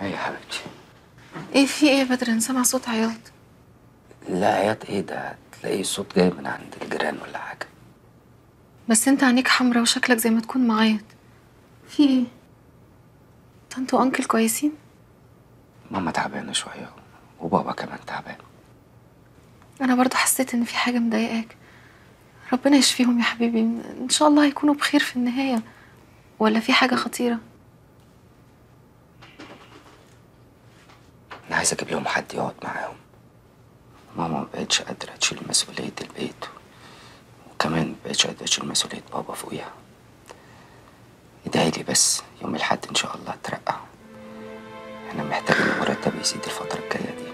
ايه يا حبيبتي؟ ايه في ايه يا بدر؟ انا سامع صوت عياط. لا عياط ايه ده؟ تلاقي الصوت جاي من عند الجيران ولا حاجه. بس انت عينيك حمرا وشكلك زي ما تكون معيط. في ايه؟ طنط وانكل كويسين؟ ماما تعبانه شويه وبابا كمان تعبان. انا برضو حسيت ان في حاجه مضايقاك. ربنا يشفيهم يا حبيبي، ان شاء الله هيكونوا بخير في النهايه. ولا في حاجه خطيره؟ انا عايز اجيب لهم حد يقعد معاهم. ماما ما بقتش قادره تشيل مسؤوليه البيت، وكمان ما بقتش قادره تشيل مسؤوليه بابا فوقيها. ادعيلي بس يوم الحد ان شاء الله اترقى. انا محتاج ان مرتبي يزيد الفتره الجايه دي.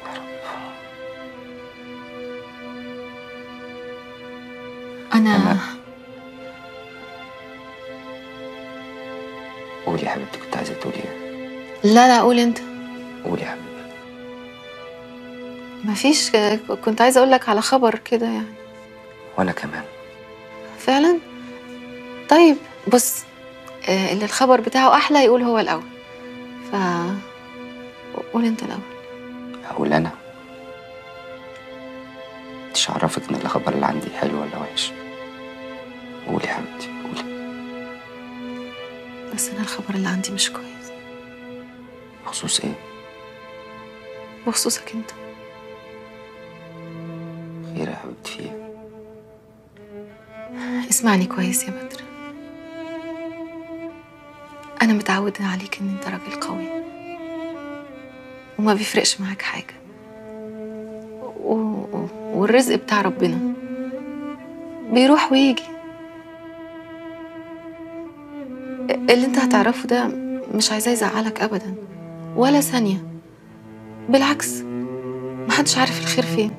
يا رب. انا قولي يا حبيبتي، كنت عايزه تقولي ايه؟ لا قول انت. قولي يا حبيبي. مفيش، كنت عايزه اقول لك على خبر كده يعني. وانا كمان. فعلا؟ طيب بص، اللي الخبر بتاعه احلى يقول هو الاول. ف قول انت الاول. هقول انا؟ مش عرفك ان الخبر اللي عندي حلو ولا وحش؟ قولي يا حبيبتي قولي. بس انا الخبر اللي عندي مش كويس. بخصوص ايه؟ بخصوصك انت. خير يا حبيبتي، في ايه؟ اسمعني كويس يا بدر. انا متعوده عليك ان انت راجل قوي وما بيفرقش معاك حاجه، والرزق بتاع ربنا بيروح ويجي. اللي انت هتعرفه ده مش عايزاه يزعلك ابدا ولا ثانيه. بالعكس، محدش عارف الخير فين.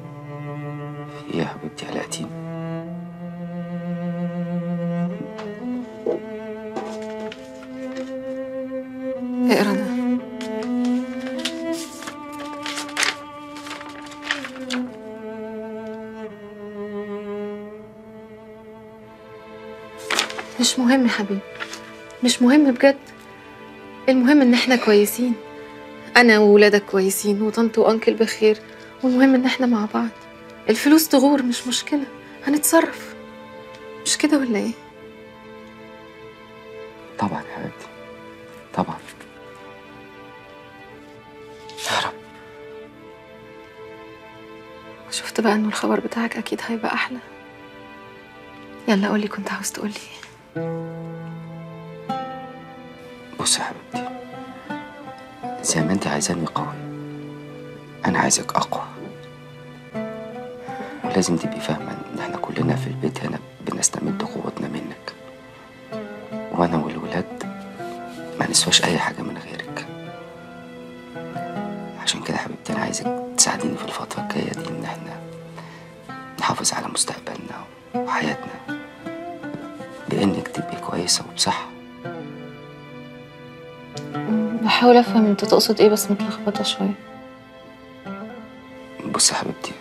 في ايه يا حبيبتي؟ قلقتيني. اقرا ده. مش مهم يا حبيبي، مش مهم بجد. المهم ان احنا كويسين، انا وولادك كويسين وطنط وانكل بخير، والمهم ان احنا مع بعض. الفلوس تغور مش مشكلة، هنتصرف. مش كده ولا ايه؟ طبعا يا حبيبتي طبعا. يا رب. شفت بقى انه الخبر بتاعك اكيد هيبقى احلى. يلا قولي، كنت عاوز تقولي ايه؟ بص يا حبيبتي، زي ما انت عايزاني قوي، انا عايزك اقوى. ولازم تبقي فاهمه ان احنا كلنا في البيت هنا بنستمد قوتنا منك، وانا والولاد ما نسواش اي حاجه من غيرك. عشان كده يا حبيبتي انا عايزك تساعديني في الفتره الجايه دي ان احنا نحافظ على مستقبلنا وحياتنا، بانك تبقي كويسه وبصحه. بحاول افهم انت تقصد ايه، بس متلخبطة شوية. بص يا حبيبتي،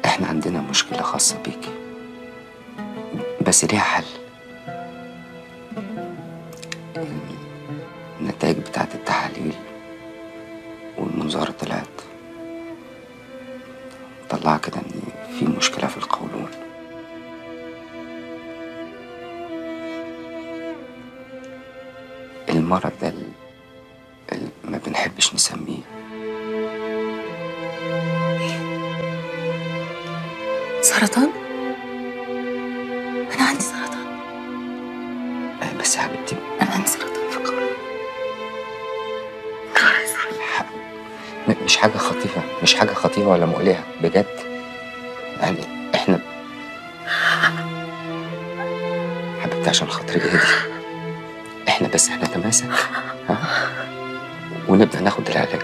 احنا عندنا مشكله خاصه بيكي بس ليها حل. النتائج بتاعت التحاليل والمنظار طلع كده ان في مشكلة في القولون. المرض ده اللي ما بنحبش نسميه. سرطان؟ انا عندي سرطان. بس يا حبيبتي انا عندي سرطان في القولون. مش حاجة خطيرة، مش حاجة خطيرة ولا مقلقة بجد. يعني احنا حبيبتي عشان خاطري اهدي. احنا بس هنتماسك، ها، ونبدأ ناخد العلاج،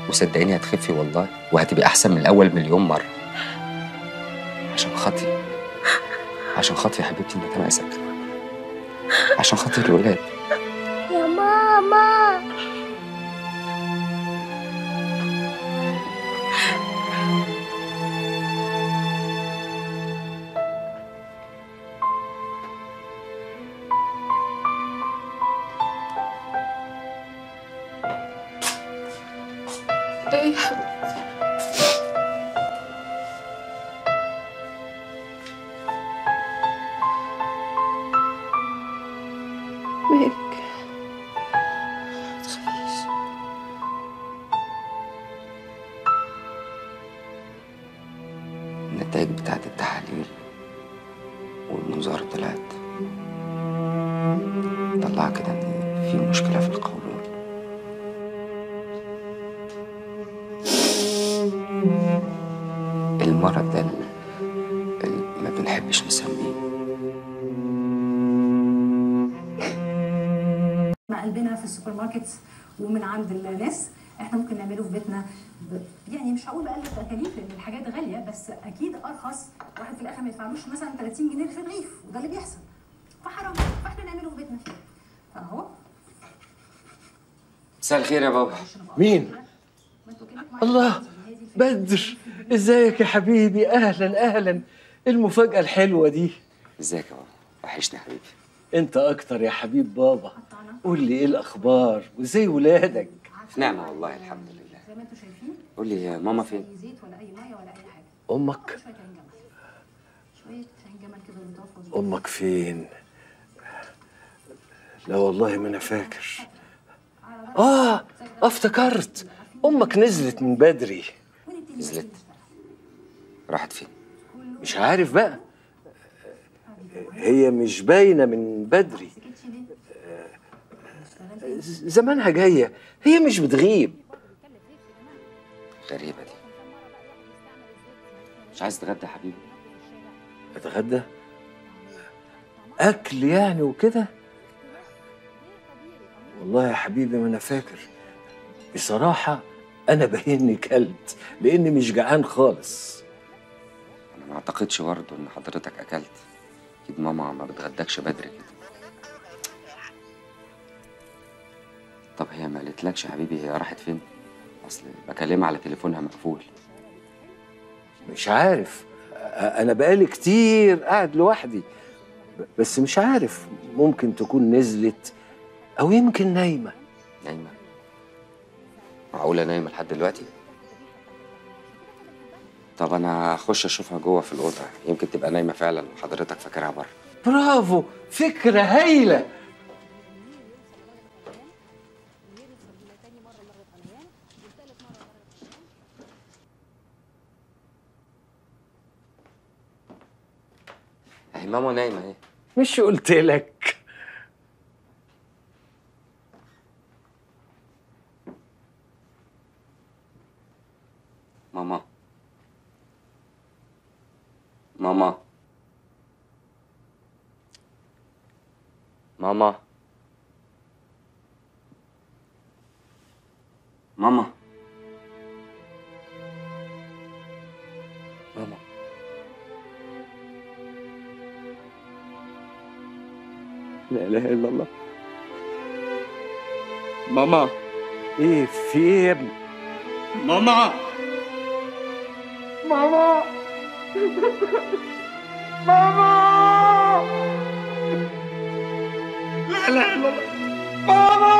وصدقيني هتخفي والله، وهتبقي احسن من الاول مليون مرة. عشان خاطري، عشان خاطري يا حبيبتي نتماسك، عشان خاطر الولاد. يا ماما. ايه يا حبيبي؟ مالك؟ متخافيش. النتائج بتاعت التحاليل والمنظار طلع كده ان في مشكلة في القولون. المرض ده اللي ما بنحبش نسميه. مع قلبنا في السوبر ماركت ومن عند الناس احنا ممكن نعمله في بيتنا يعني مش هقول بقلل تكاليف لان الحاجات غاليه، بس اكيد ارخص. واحد في الاخر ما يدفعلوش مثلا 30 جنيه في الرغيف، وده اللي بيحصل، فحرام. فاحنا نعمله في بيتنا فاهو. مساء الخير يا بابا. مين؟ الله، بدر، ازيك يا حبيبي؟ اهلا اهلا، المفاجأة الحلوة دي. ازيك يا بابا؟ وحشني يا حبيبي. انت اكتر يا حبيب بابا. قول لي ايه الاخبار وازاي ولادك؟ في نعمة والله الحمد لله. زي ما انتم شايفين. قول لي ماما فين؟ اي زيت ولا اي ميه ولا اي حاجه. امك؟ شويه عين جمل، شويه عين جمل كده لطافه. امك فين؟ لا والله ما انا فاكر. افتكرت، امك نزلت من بدري. نزلت؟ راحت فين؟ مش عارف بقى، هي مش باينه من بدري. زمانها جايه، هي مش بتغيب. غريبة دي. مش عايز تتغدى يا حبيبي؟ اتغدى؟ اكل يعني وكده؟ والله يا حبيبي ما انا فاكر بصراحه. انا باينني كلت لاني مش جعان خالص. انا ما اعتقدش برضه ان حضرتك اكلت. اكيد ماما ما بتغدكش بدري كده. طب هي ما قالتلكش يا حبيبي هي راحت فين؟ اصل بكلمها على تليفونها مقفول. مش عارف، انا بقالي كتير قاعد لوحدي، بس مش عارف، ممكن تكون نزلت او يمكن نايمه. نايمه؟ معقوله نايمه لحد دلوقتي؟ طب انا هخش اشوفها جوه في الاوضه، يمكن تبقى نايمه فعلا وحضرتك فاكرها بره. برافو، فكره هايله. اهي ماما نايمه اهي. مش قلت لك؟ ماما ماما ماما ماما ماما لا اله الا الله. ماما ايه في ايه يا ابني؟ ماما ماما ماما لا اله الا الله. ماما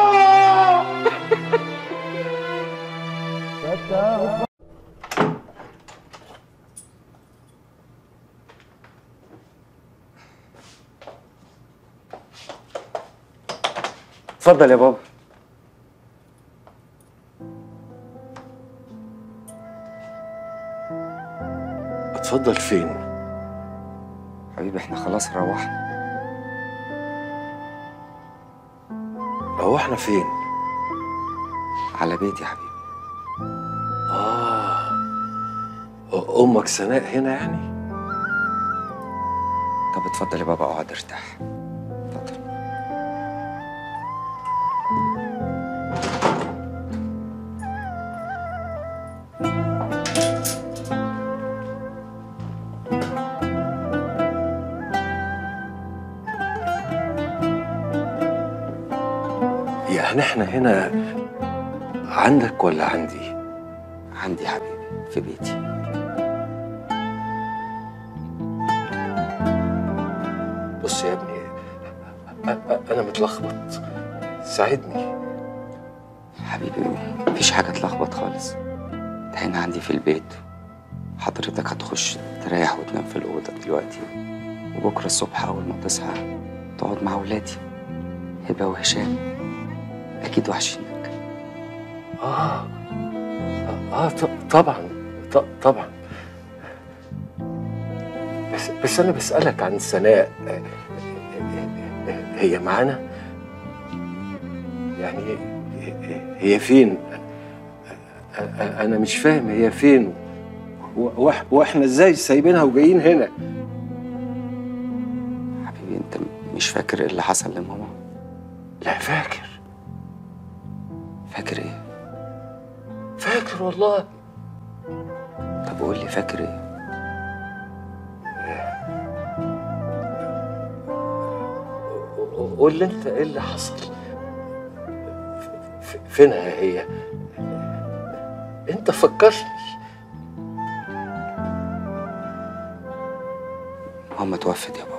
اتفضل يا بابا. اتفضل. فين؟ حبيبي احنا خلاص روحنا. روحنا فين؟ على بيتي يا حبيبي. امك سناء هنا يعني؟ طب اتفضل يا بابا اقعد ارتاح. اتفضل. يعني احنا هنا عندك ولا عندي؟ عندي يا حبيبي في بيتي. بص يا ابني، انا متلخبط، ساعدني. حبيبي مفيش حاجة تلخبط خالص. هنا عندي في البيت. حضرتك هتخش تريح وتنام في الأوضة دلوقتي، وبكرة الصبح أول ما تصحى تقعد مع ولادي هبة وهشام. أكيد وحشينك. طبعا طبعا. بس أنا بسألك عن سناء، هي معانا؟ يعني هي فين؟ أنا مش فاهم هي فين، وإحنا إزاي سايبينها وجايين هنا؟ حبيبي أنت مش فاكر إيه اللي حصل لماما؟ لا فاكر. فاكر إيه؟ فاكر والله. طب قول لي فاكر إيه؟ قول لي أنت إيه اللي حصل؟ فينها هي؟ أنت فكرني. ماما توفت يا بابا.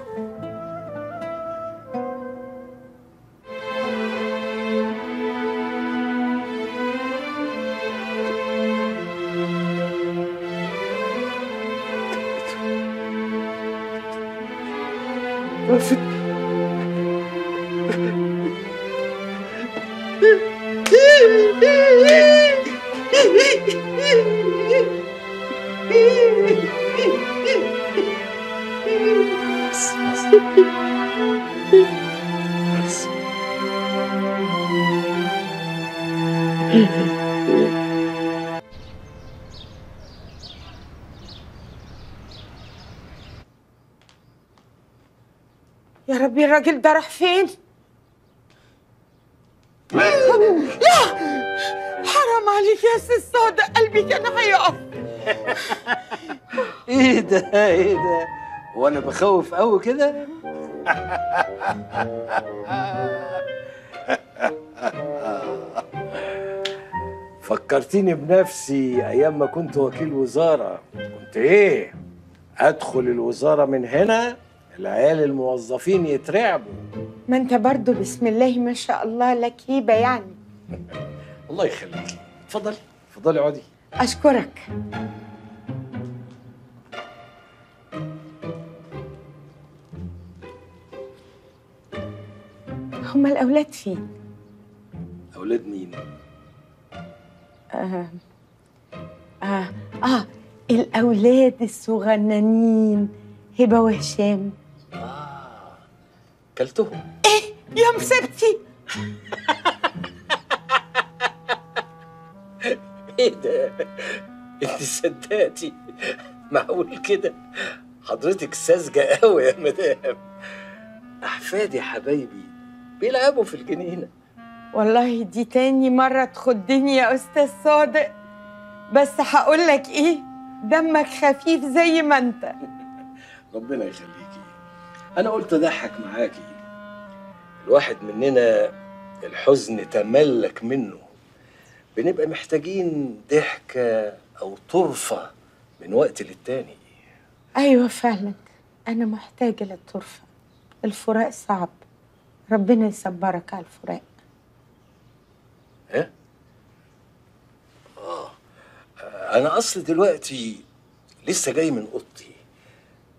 توفت. بس. يا ربي الراجل ده راح فين؟ لا حرام عليك يا سي الصادق، قلبي كان هيقف. ايه ده؟ وانا بخوف قوي كده؟ فكرتيني بنفسي ايام ما كنت وكيل وزاره. كنت ايه؟ ادخل الوزاره من هنا العيال الموظفين يترعبوا. ما انت برضو بسم الله ما شاء الله لك هيبه يعني. الله يخليكي. اتفضلي اقعدي. اشكرك. هما الاولاد فين؟ اولاد مين؟ الاولاد الصغننين هبه وهشام. كلتهم. ايه يا مصيبتي؟ ايه ده؟ انت صدقتي؟ معقول كده؟ حضرتك ساذجه قوي يا مدام. احفادي يا حبايبي بيلعبوا في الجنينه. والله دي تاني مرة تخدني يا أستاذ صادق، بس هقول لك إيه، دمك خفيف زي ما أنت. ربنا يخليكي. أنا قلت أضحك معاكي. الواحد مننا الحزن تملك منه، بنبقى محتاجين ضحكة أو طرفة من وقت للتاني. أيوة فعلا أنا محتاجة للطرفة. الفراق صعب، ربنا يصبرك على الفراق. ايه؟ أنا أصل دلوقتي لسه جاي من أوضتي،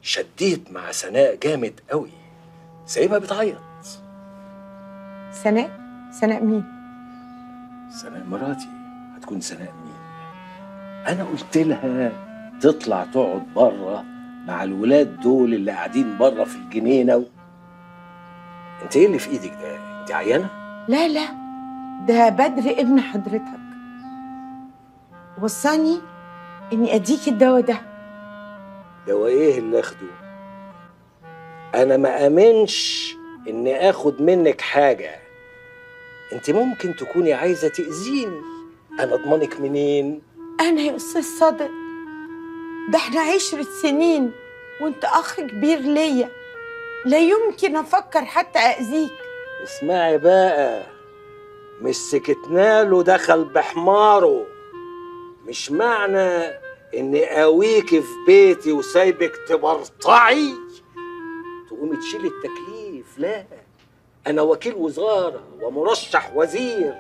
شديت مع سناء جامد قوي، سايبها بتعيط. سناء؟ سناء مين؟ سناء مراتي. هتكون سناء مين؟ أنا قلت لها تطلع تقعد بره مع الولاد دول اللي قاعدين بره في الجنينة أنت إيه اللي في إيدك ده؟ أنت عيانة؟ لا ده بدر ابن حضرتك، وصاني اني اديك الدواء ده. دواء ايه اللي اخده؟ انا ما امنش اني اخد منك حاجه. انت ممكن تكوني عايزه تاذيني، انا اضمنك منين؟ انا يا استاذ صادق ده احنا 10 سنين وانت اخ كبير ليا، لا يمكن افكر حتى اذيك. اسمعي بقى، مش سكتنا له دخل بحماره. مش معنى اني قاويكي في بيتي وسايبك تبرطعي تقومي تشيلي التكليف. لا، انا وكيل وزاره ومرشح وزير،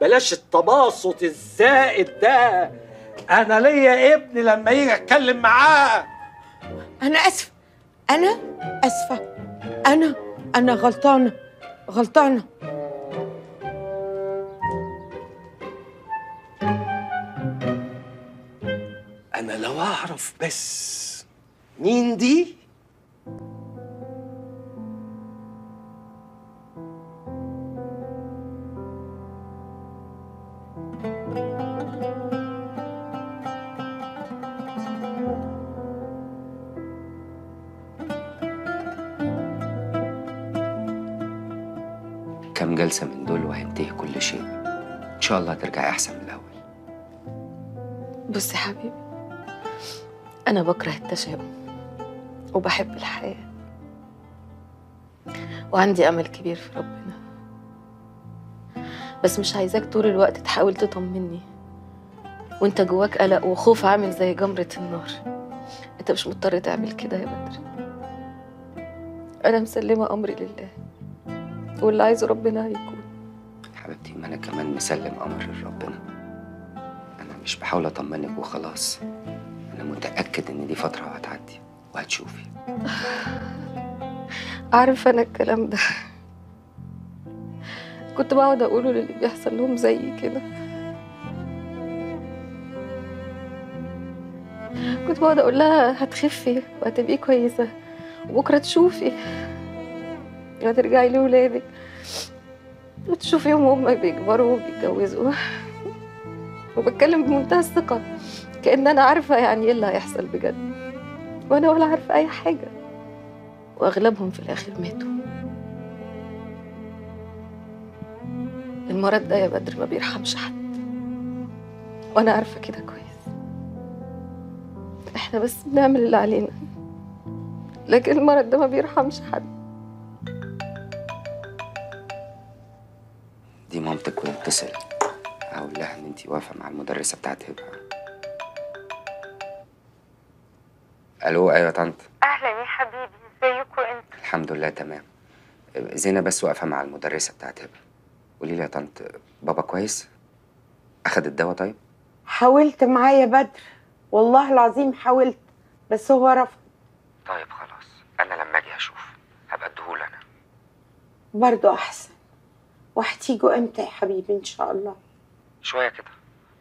بلاش التباسط الزائد ده. انا ليا ابن لما يجي اتكلم معاه. أنا آسفة، أنا آسفة، أنا غلطانة. انا لو اعرف بس مين دي. كام جلسة من دول وهينتهي كل شيء. إن شاء الله هترجعي أحسن من الأول. بص يا حبيبي، أنا بكره التشاؤم وبحب الحياة وعندي أمل كبير في ربنا، بس مش عايزاك طول الوقت تحاول تطمني وانت جواك قلق وخوف عامل زي جمرة النار. انت مش مضطر تعمل كده يا بدر. أنا مسلمة أمري لله واللي عايزه ربنا هيكون. حبيبتي، ما أنا كمان مسلم أمر لربنا. أنا مش بحاول أطمنك وخلاص. أنا متأكد إن دي فترة وهتعدي وهتشوفي. عارف أنا الكلام ده كنت بقعد أقوله للي بيحصل لهم زي كده. كنت بقعد أقول لها هتخفي وهتبقي كويسة وبكرة تشوفي وهترجعي لولادك وتشوفيهم وهم بيكبروا وبيتجوزوا. وبتكلم بمنتهى الثقة كأن أنا عارفة يعني إيه اللي هيحصل بجد، وأنا ولا عارفة أي حاجة. وأغلبهم في الآخر ماتوا. المرض ده يا بدر ما بيرحمش حد، وأنا عارفة كده كويس. إحنا بس بنعمل اللي علينا، لكن المرض ده ما بيرحمش حد. دي مامتك واتصل أقول لها إن أنتي واقفة مع المدرسة بتاعت هبة. ألو، أيوة يا طنط. أهلا يا حبيبي، ازيكوا انت؟ الحمد لله تمام. زينة بس واقفة مع المدرسة بتاعت هبة. قولي لي يا طنط، بابا كويس؟ أخد الدواء طيب؟ حاولت معاه يا بدر، والله العظيم حاولت، بس هو رفض. طيب خلاص، أنا لما أجي أشوف هبقى أديهوله أنا. برضه أحسن. وهتيجوا إمتى يا حبيبي إن شاء الله؟ شوية كده،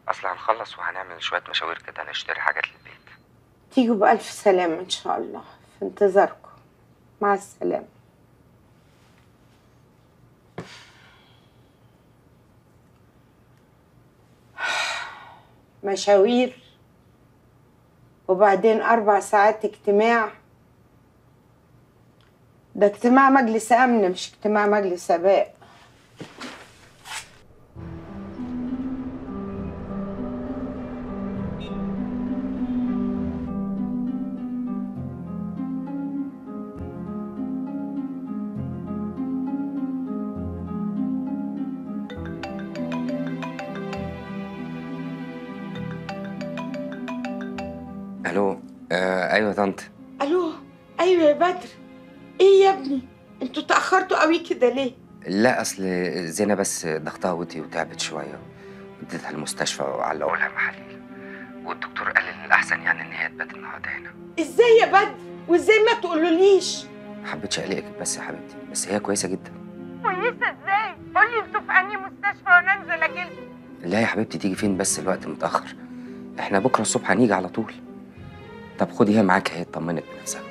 أصل هنخلص وهنعمل شوية مشاوير كده، نشتري حاجات للبيت. تيجوا بألف سلامة إن شاء الله، في انتظاركم. مع السلامة. مشاوير وبعدين 4 ساعات اجتماع. ده اجتماع مجلس أمن مش اجتماع مجلس آباء. ألو، أيوة يا طنط. ألو، أيوة يا بدر. إيه يا ابني؟ انتوا تأخرتوا قوي كده ليه؟ لا، أصل زينة بس ضغطها وطي وتعبت شوية، وديتها المستشفى وعلقوا لها محاليل، والدكتور قال إن الأحسن يعني إن هي تبات النهارده هنا. إزاي يا بدر؟ وإزاي ما تقولوليش؟ حبيتش أقلقك بس يا حبيبتي، بس هي كويسة جدا. كويسة ازاي؟ قولي انتوا في انهي مستشفى وانا انزل اجيلكوا. لا يا حبيبتي، تيجي فين بس؟ الوقت متأخر، إحنا بكرة الصبح هنيجي على طول. طب خدي هي معاك، هي تطمنك بنفسها.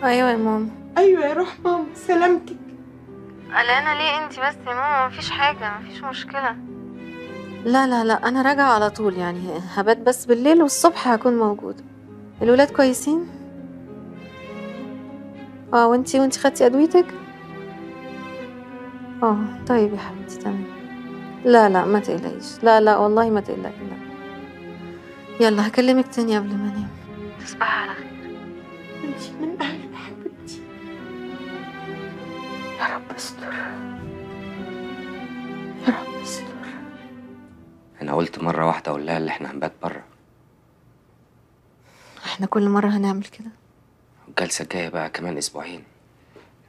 أيوة يا ماما. أيوة يا روح ماما، سلامتك. قلقانة ليه انتي بس يا ماما؟ مفيش حاجة، مفيش مشكلة. لا أنا راجعة على طول، يعني هبات بس بالليل والصبح هكون موجودة. الولاد كويسين؟ وانتي خدتي أدويتك؟ طيب يا حبيبتي تمام. لا ما تقلقيش، لا والله ما تقلقي. لا يلا هكلمك تاني قبل ما انام. تصبحي على خير. انتي من أهل حبيبتي. يا رب استر. يا رب استر. أنا قلت مرة واحدة أقول لها اللي إحنا هنبات بره. احنا كل مرة هنعمل كده؟ الجلسة الجاية بقى كمان أسبوعين،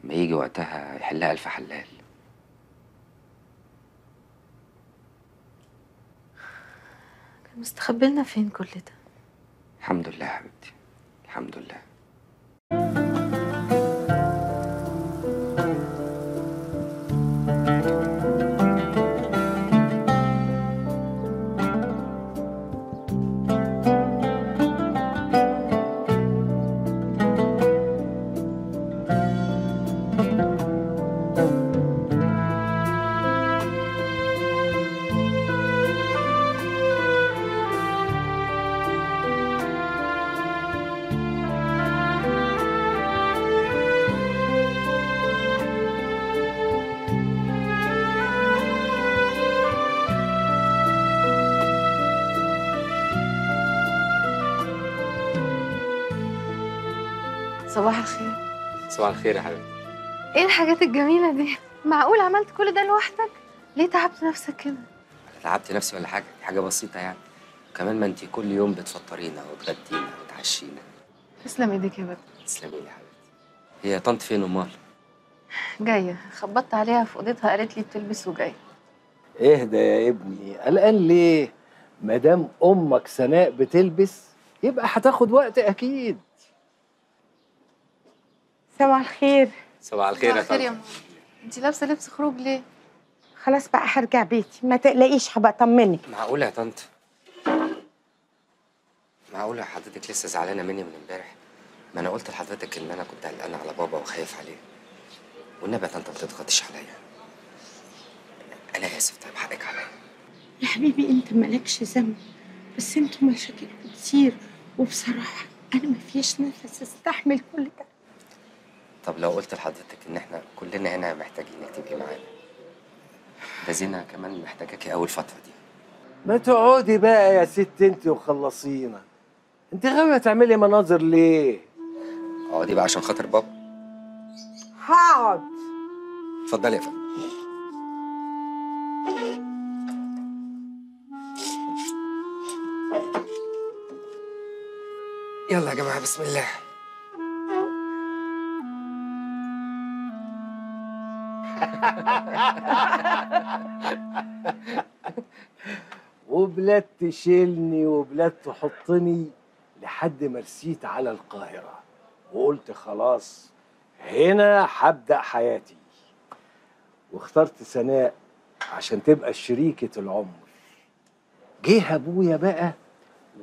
لما يجي وقتها يحلها ألف حلال. مستخبلنا فين كل ده؟ الحمد لله يا حبيبتي، الحمد لله. صباح الخير. صباح الخير يا حبيبتي. ايه الحاجات الجميلة دي؟ معقول عملت كل ده لوحدك؟ ليه تعبت نفسك كده؟ تعبت نفسي ولا حاجة؟ دي حاجة بسيطة يعني. كمان ما انتي كل يوم بتفطرينا وتغدينا وتعشينا. تسلم ايدك يا بدر. تسلمي لي يا حبيبتي. هي طنط فين امال؟ جاية، خبطت عليها في اوضتها قالت لي بتلبس وجاية. اهدى يا ابني، قلقان ليه؟ مادام امك سناء بتلبس يبقى هتاخد وقت اكيد. صباح الخير. صباح الخير يا خير يا طنط. ماما. انت لابسة لبس خروج ليه؟ خلاص بقى هرجع بيتي، ما تقلقيش هبقى اطمنك. معقولة يا طنط؟ معقولة حضرتك لسه زعلانة مني من امبارح؟ ما انا قلت لحضرتك ان انا كنت قلقان على بابا وخايف عليه. والنبي يا طنط ما تضغطيش عليا. انا اسف، طيب حقك عليا. يا حبيبي انت مالكش ذنب، بس انتوا مشاكلكم كتير، وبصراحة انا ما فيش نفس استحمل كل ده. طب لو قلت لحضرتك ان احنا كلنا هنا محتاجينك تبقي معانا. ده زينة كمان محتاجاكي اول فترة دي. ما تقعدي بقى يا ست انت وخلصينا. انت غاوية تعملي مناظر ليه؟ اقعدي بقى عشان خاطر بابا. هقعد. اتفضلي يا فندم. يلا يا جماعة، بسم الله. وبلاد تشيلني وبلاد تحطني لحد ما رسيت على القاهرة وقلت خلاص هنا هبدأ حياتي، واخترت سناء عشان تبقى شريكة العمر. جه أبويا بقى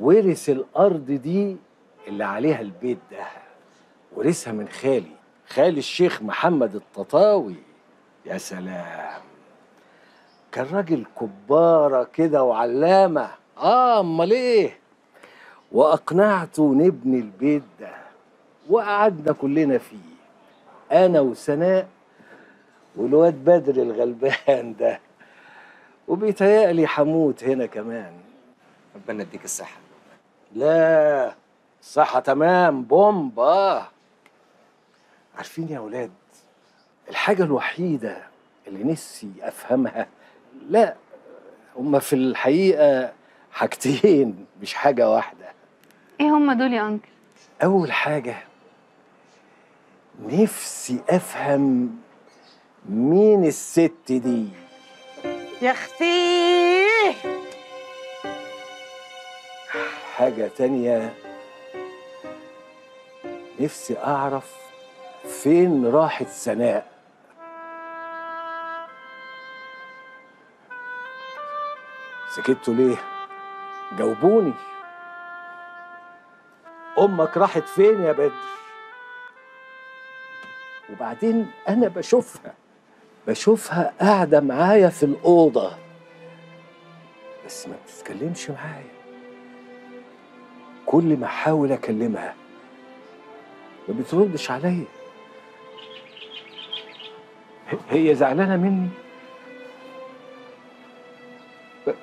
ورث الأرض دي اللي عليها البيت ده، ورثها من خالي الشيخ محمد التطاوي. يا سلام، كان راجل كبارة كده وعلامة. امال ايه؟ واقنعته نبني البيت ده وقعدنا كلنا فيه، انا وسناء والواد بدر الغلبان ده، وبيتهيألي حموت هنا كمان. ربنا يديك الصحة. لا، الصحة تمام بومبا. عارفين يا ولاد، الحاجة الوحيدة اللي نفسي أفهمها، لا هما في الحقيقة حاجتين مش حاجة واحدة. ايه هما دول يا انكل؟ أول حاجة نفسي أفهم مين الست دي. يا اختي. حاجة تانية، نفسي أعرف فين راحت سناء. سكتوا ليه؟ جاوبوني. أمك راحت فين يا بدر؟ وبعدين أنا بشوفها قاعدة معايا في الأوضة بس ما بتتكلمش معايا. كل ما أحاول أكلمها ما بتردش عليا. هي زعلانة مني،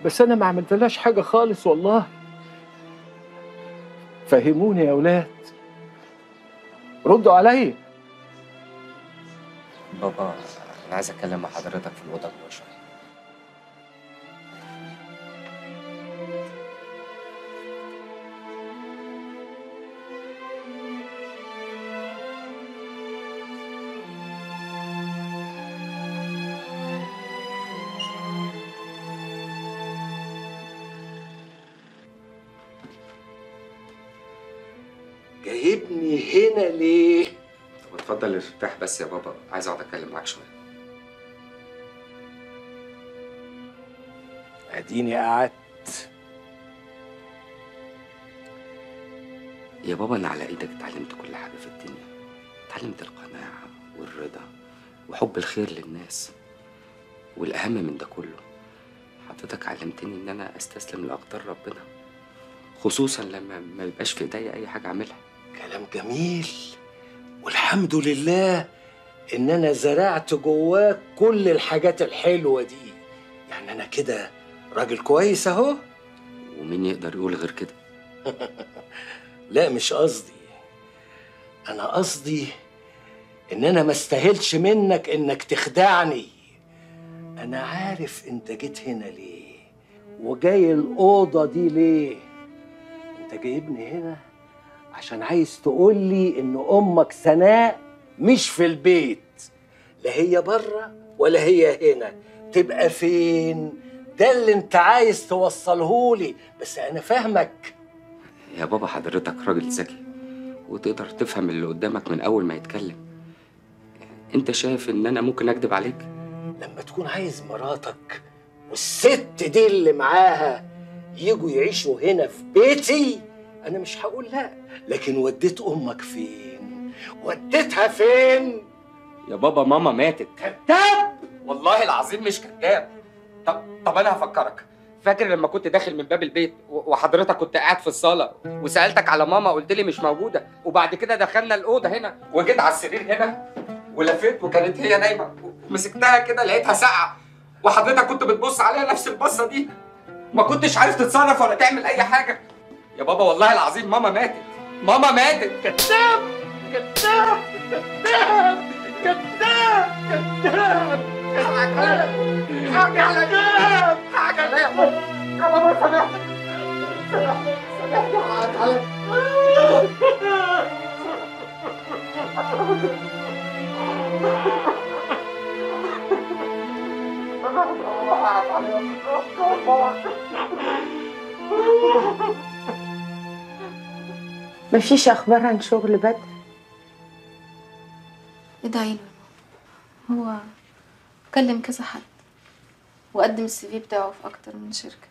بس أنا ما عملتلهاش حاجة خالص والله. فهموني يا أولاد، ردوا عليا. بابا، انا عايز اتكلم مع حضرتك في الأوضة جوه شوية. جايبني هنا ليه؟ طب اتفضل ارتاح بس يا بابا، عايز اقعد اتكلم معاك شويه. اديني قعدت. يا بابا انا على ايدك اتعلمت كل حاجه في الدنيا، اتعلمت القناعه والرضا وحب الخير للناس، والاهم من ده كله حضرتك علمتني ان انا استسلم لاقدار ربنا، خصوصا لما ما يبقاش في ايديا اي حاجه اعملها. كلام جميل، والحمد لله ان انا زرعت جواك كل الحاجات الحلوه دي. يعني انا كده راجل كويس اهو. ومين يقدر يقول غير كده؟ لا مش قصدي، انا قصدي ان انا ما استاهلش منك انك تخدعني. انا عارف انت جيت هنا ليه وجاي الاوضه دي ليه. انت جايبني هنا عشان عايز تقولي ان امك سناء مش في البيت، لا هي بره ولا هي هنا، تبقى فين؟ ده اللي انت عايز توصلهولي، بس انا فاهمك. يا بابا حضرتك راجل ذكي وتقدر تفهم اللي قدامك من اول ما يتكلم. انت شايف ان انا ممكن اكذب عليك؟ لما تكون عايز مراتك والست دي اللي معاها يجوا يعيشوا هنا في بيتي، انا مش هقول لا، لكن وديت امك فين؟ وديتها فين؟ يا بابا ماما ماتت. كذاب! والله العظيم مش كذاب. طب انا هفكرك. فاكر لما كنت داخل من باب البيت وحضرتك كنت قاعد في الصاله وسالتك على ماما قلت لي مش موجوده، وبعد كده دخلنا الاوضه هنا وجيت على السرير هنا ولفيت وكانت هي نايمه ومسكتها كده لقيتها ساقعه وحضرتك كنت بتبص عليها نفس البصه دي، ما كنتش عارف تتصرف ولا تعمل اي حاجه. يا بابا والله العظيم ماما ماتت. ماما ماتت. كذاب! كذاب! كذاب! كذاب! كذاب! حاجة عليا! حاجة عليا! يا بابا سامحني! سامحني! مفيش اخبار عن شغل بدر؟ ادعي له يا ماما. هو كلم كذا حد وقدم السي في بتاعه في اكتر من شركه.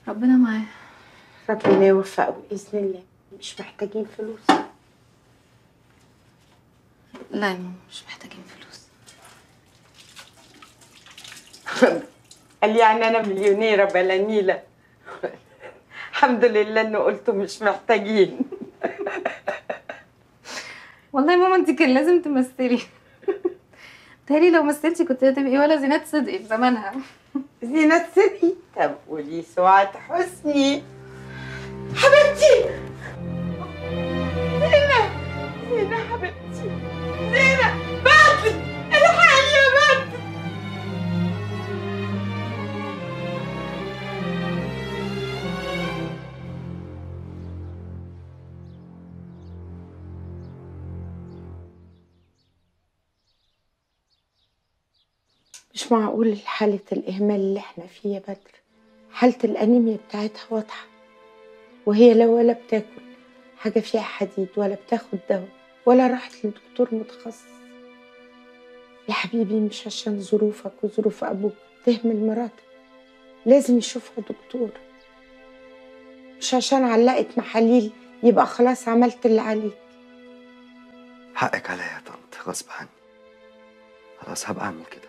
ربنا معاه. ربنا يوفقه باذن الله. مش محتاجين فلوس. لا يا ماما مش محتاجين فلوس. قال يعني انا مليونيره بلا نيله. الحمد لله انه قلتوا مش محتاجين. والله يا ماما انت كان لازم تمثلي. تهيألي لو مثلتي كنت هتبقي ولا زينات صدقي في زمانها. زينات صدقي؟ طب قولي سعاد حسني حبيبتي. زينة زينة حبيبتي. زينة بدر الحقني يا بدر. مش معقول حالة الإهمال اللي احنا فيه يا بدر. حالة الأنيميا بتاعتها واضحة، وهي لا ولا بتاكل حاجة فيها حديد ولا بتاخد دواء ولا راحت لدكتور متخصص. يا حبيبي مش عشان ظروفك وظروف أبوك تهمل مراتك، لازم يشوفها دكتور. مش عشان علقت محاليل يبقى خلاص عملت اللي عليك. حقك عليا يا طنط، غصب عني. خلاص هبقى اعمل كده.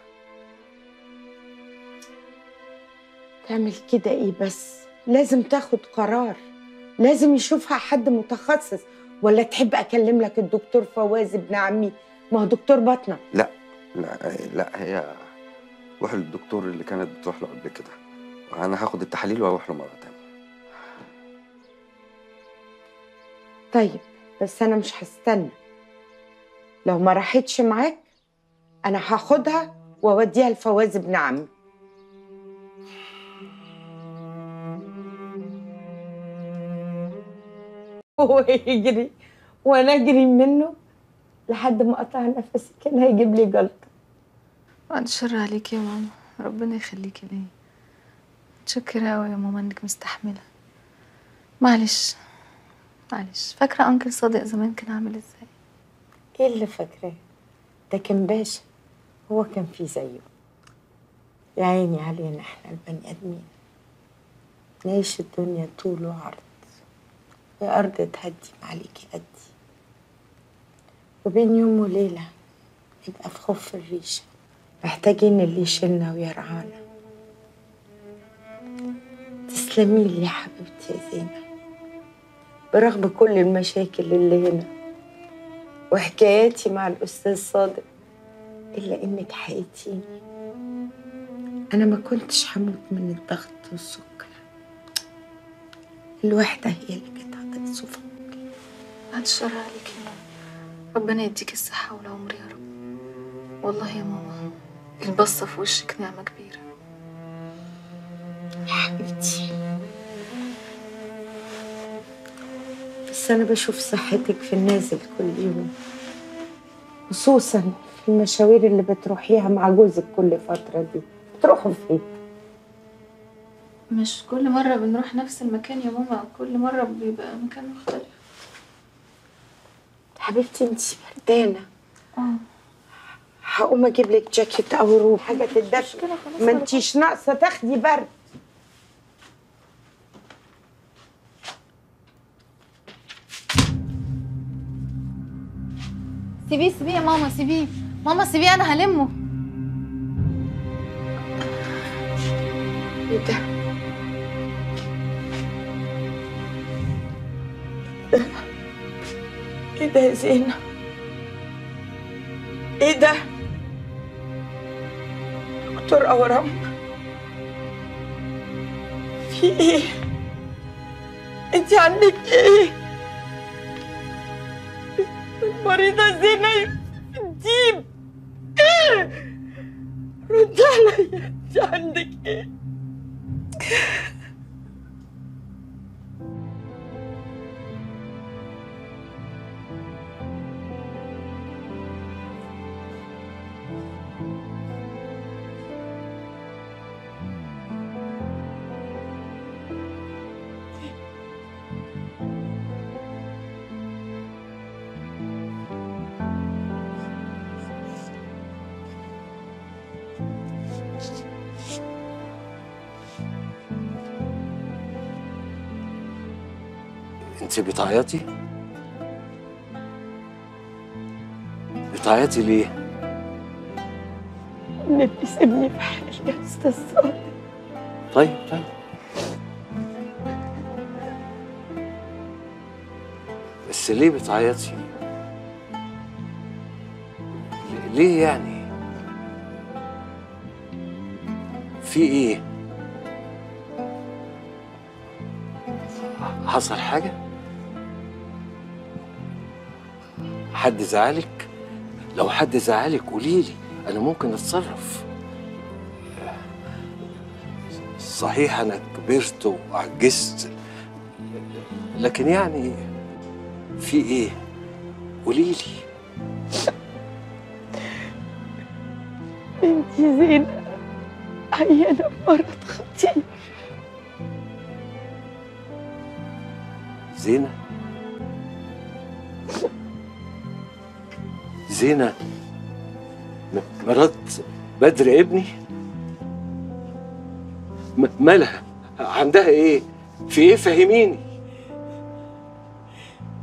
تعمل كده ايه بس؟ لازم تاخد قرار، لازم يشوفها حد متخصص. ولا تحب اكلم لك الدكتور فواز ابن عمي؟ ما هو دكتور باطنه. لا لا لا، هي روح للدكتور اللي كانت بتروح له قبل كده، وانا هاخد التحاليل واروح له مره تانية. طيب بس انا مش هستنى. لو ما راحتش معاك انا هاخدها واوديها لفواز ابن عمي. هو يجري وانا اجري منه لحد ما قطع نفسي، كان هيجيب لي جلطه. بعد الشر عليكي يا ماما، ربنا يخليكي ليا. متشكرة قوي يا ماما انك مستحملة. معلش معلش، فاكرة أنكل صادق زمان كان عامل إزاي؟ ايه اللي فاكراه؟ ده كان باشا، هو كان في زيه. يا عيني علينا احنا البني ادمين، نعيش الدنيا طول وعرض، يا ارض تهدي معليكي قدي، وبين يوم وليله نبقى في خف الريشه، محتاجين اللي يشيلنا ويرعانا. تسلمي لي يا حبيبتي يا زينة، برغم كل المشاكل اللي هنا وحكاياتي مع الأستاذ صادق، إلا إنك حقيتيني. أنا ما كنتش هموت من الضغط والسكر، الوحدة هي اللي كانت هتقصف فوقي. بعد الشر عليك يا ماما، ربنا يديك الصحة والعمر يا رب. والله يا ماما البصة في وشك نعمة كبيرة يا حبيبتي، بس أنا بشوف صحتك في النازل كل يوم، خصوصا في المشاوير اللي بتروحيها مع جوزك كل فترة دي. بتروحوا فين؟ مش كل مرة بنروح نفس المكان يا ماما، كل مرة بيبقى مكان مختلف. حبيبتي انتي بردانة. هقوم اجيب لك جاكيت او روب، حاجة تدفي، ما انتيش ناقصة تاخدي برد. سيبيه سيبيه يا ماما، سيبيه ماما، سيبيه أنا هلمه. ايه ده؟ ايه ده يا زينة؟ ايه ده؟ دكتور أورام، في ايه؟ انتي عندك ايه؟ المريضة زينة الديب، ايه؟ رد عليا، انتي عندك ايه؟ انت بتعيطي؟ بتعيطي ليه؟ النبي سيبني في حالي يا أستاذ صادق. طيب بس ليه بتعيطي؟ ليه يعني؟ في ايه؟ حصل حاجة؟ حد زعلك؟ لو حد زعلك قوليلي، أنا ممكن أتصرف. صحيح أنا كبرت وعجزت، لكن يعني في إيه؟ قوليلي. بنتي زينة عيانة بمرض خطير. زينة؟ زينة مرات بدر ابني؟ مالها؟ عندها ايه؟ في ايه؟ فهميني.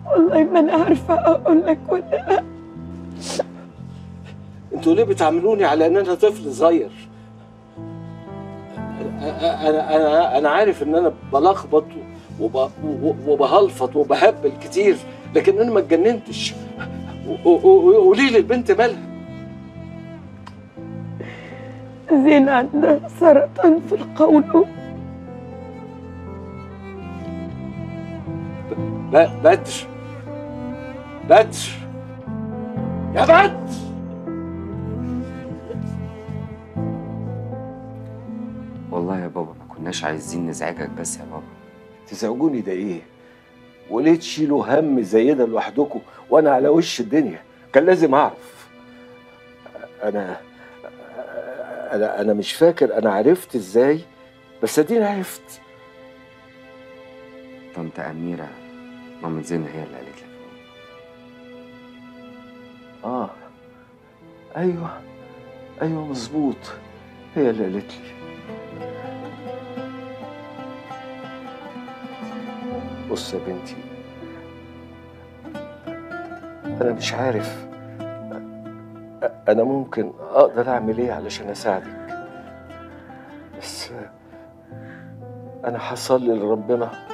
والله ما انا عارفة اقول لك ولا لا. انتوا ليه بتعاملوني على ان انا طفل صغير؟ انا عارف ان انا بلخبط وبهلفط وبهبل كتير، لكن انا ما اتجننتش. قولي لي البنت مالها؟ زينة عندها سرطان في القولون. بدر يا بدر، والله يا بابا ما كناش عايزين نزعجك، بس يا بابا. تزعجوني ده ايه؟ وليه تشيلوا هم زي ده لوحدكم وانا على وش الدنيا؟ كان لازم اعرف. انا مش فاكر انا عرفت ازاي، بس اديني عرفت. طنط أميرة ماما زينة هي اللي قالت لك. ايوه مظبوط، هي اللي قالت لي. بص يا بنتي، انا مش عارف انا ممكن اقدر اعمل ايه علشان اساعدك، بس انا هصلي لربنا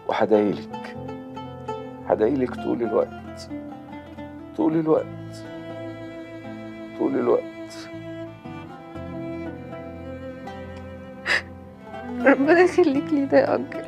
وهدعيلك طول الوقت طول الوقت طول الوقت. ربنا يخليك لي ده يا أنكل.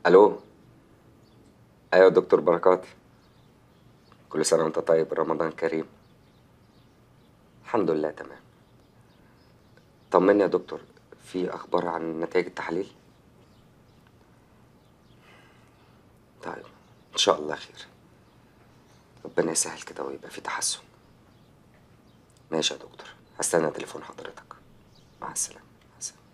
الو، ايوه دكتور بركات، كل سنه وانت طيب، رمضان كريم. الحمد لله تمام. طمني يا دكتور، في اخبار عن نتائج التحاليل؟ طيب ان شاء الله خير، ربنا يسهل كده ويبقى في تحسن. ماشي يا دكتور، هستنى تليفون حضرتك. مع السلامه. مع السلامه.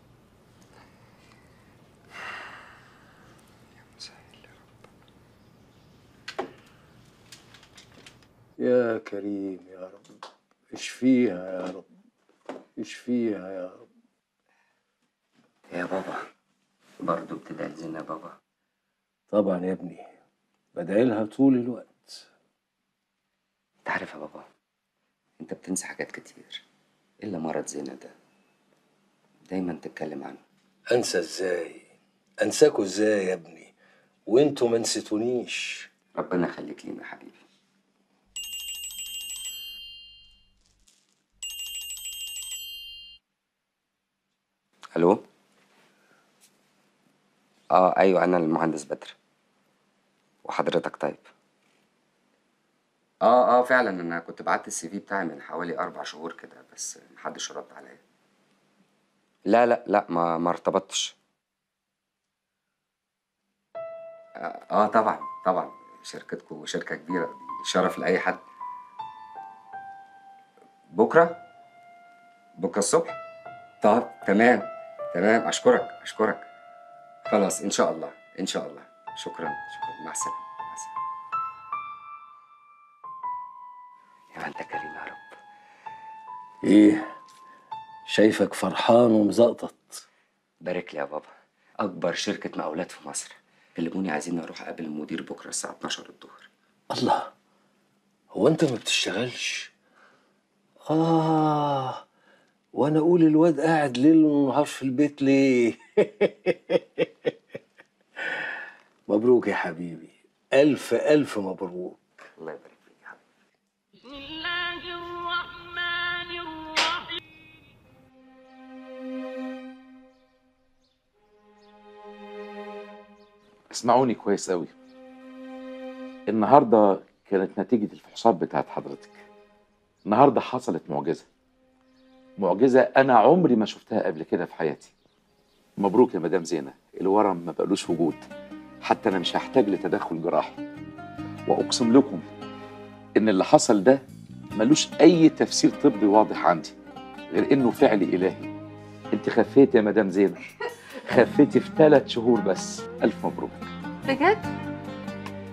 يا كريم يا رب، اشفيها يا رب، اشفيها يا رب. يا بابا برضه بتدعي لزينة يا بابا؟ طبعا يا ابني، بدعي لها طول الوقت. انت عارف يا بابا، انت بتنسى حاجات كتير الا مرض زينة ده، دايما تتكلم عنه. انسى ازاي؟ انساكوا ازاي يا ابني وانتوا ما نسيتونيش؟ ربنا يخليك لينا يا حبيبي. الو، ايوه انا المهندس بدر. وحضرتك طيب؟ فعلا انا كنت بعت السي في بتاعي من حوالي 4 شهور كده، بس محدش رد عليا. لا ما ارتبطتش. طبعا شركتكم شركة كبيرة، دي شرف لأي حد. بكرة الصبح؟ طب تمام أشكرك. خلاص إن شاء الله. شكرا. مع السلامة. يا أنت كريم يا رب. ايه، شايفك فرحان ومزقطط. بارك لي يا بابا، أكبر شركة مقاولات في مصر كلموني عايزين أروح أقابل المدير بكرة الساعة 12 الظهر. الله، هو انت ما بتشتغلش؟ وانا اقول الواد قاعد ليل ونهار في البيت ليه؟ مبروك يا حبيبي، الف مبروك. الله يبارك فيك يا حبيبي. بسم الله الرحمن الرحيم. اسمعوني كويس قوي. النهارده كانت نتيجة الفحوصات بتاعت حضرتك. النهارده حصلت معجزة أنا عمري ما شفتها قبل كده في حياتي. مبروك يا مدام زينة، الورم ما بقالوش وجود، حتى أنا مش هحتاج لتدخل جراحي. وأقسم لكم إن اللي حصل ده ملوش أي تفسير طبي واضح عندي غير إنه فعل إلهي. أنت خفيتي يا مدام زينة، خفيتي في 3 شهور بس. ألف مبروك. بجد؟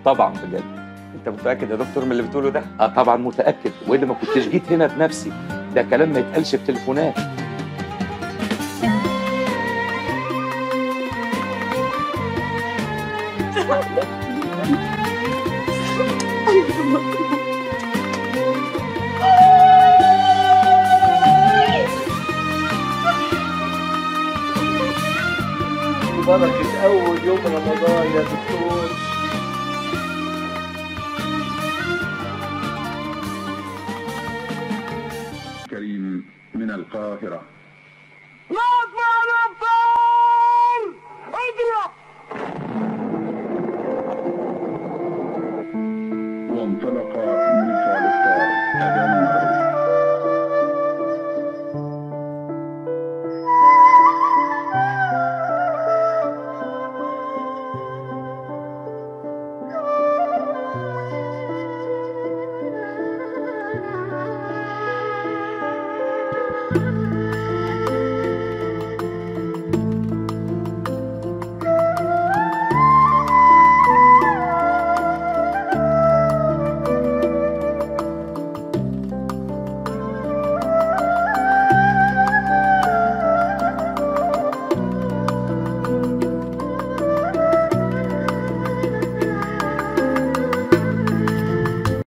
طبعا بجد. أنت متأكد يا دكتور من اللي بتقوله ده؟ طبعا متأكد، وإلا ما كنتش جيت هنا بنفسي. ده كلام ما يتقالش في تليفونات. بركة أول يوم رمضان يا دكتور. كريم من القاهرة. وانطلق